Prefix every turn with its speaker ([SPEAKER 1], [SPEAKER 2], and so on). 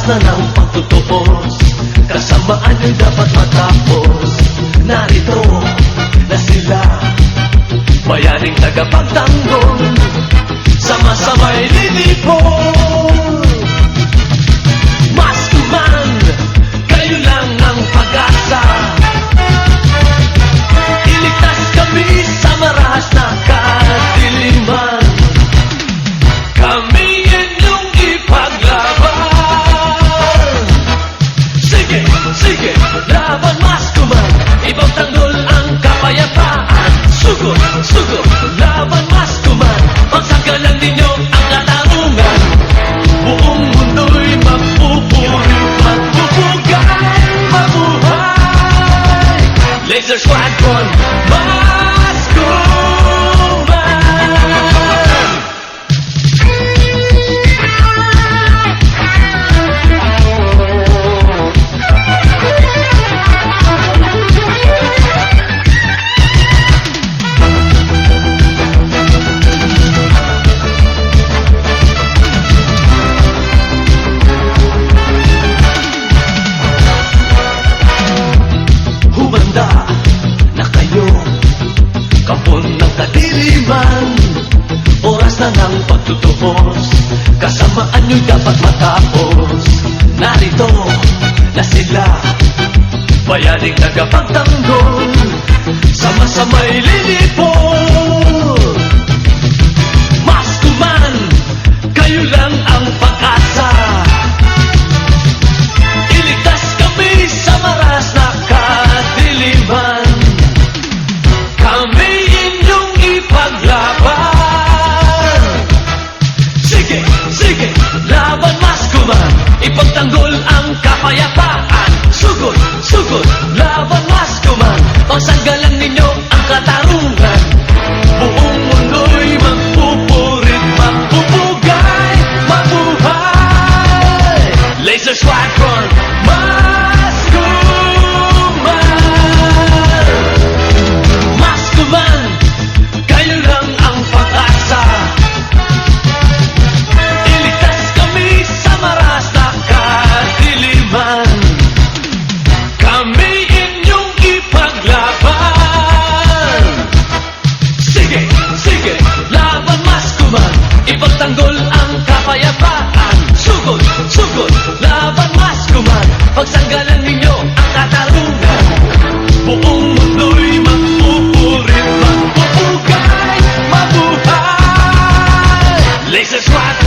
[SPEAKER 1] na ng pagtutuos, kasamaan ay dapat matapos. Narito na sila, bayaning tagapagtanggol, sama-samay lilipol. Maskuman, kayo lang ang pag-asa. Iligtas kami sa marahas na kadiliman. Kami inyong ipaglaban. Sige, sige, laban Maskuman, ipagtanggol ang kapayapaan. Sugod, sugod, laban Maskuman, pagsagalan ninyo ang katarungan. Buong mundo'y magpupuri, magbubugay, mabuhay. Laser Squadron, Maskuman. Humanda na kayo, kapon ng kadiliman. Oras na ng pagtutuos, kasamaan nyo'y dapat matapos. Narito na sila, bayaning tagapagtanggol, sama-samay lilipol. Maskuman, kayo lang ang pag-asa. Iligtas kami sa maras na kadiliman. Kami inyong ipaglaban. Sige, sige, laban Maskuman, ipagtanggol ang kapayapaan. Sugod, sugod, laban Maskuman, pagsanggalan ninyo ang katarungan. Buong mundo'y magpupurit, magbubugay, mabuhay. Laser Squadron, Maskuman. Maskuman, kayo lang ang pag-asa. Iligtas kami sa maras na kadiliman. Kami inyong ipaglaban. Sige, sige, laban Maskuman, ipagtanggol ang kapayapaan. Sugod, sugod, laban Maskuman, pagsanggalan ninyo ang katarungan. Buong mundo'y magpupurit, magbubugay, mabuhay. Laser Squad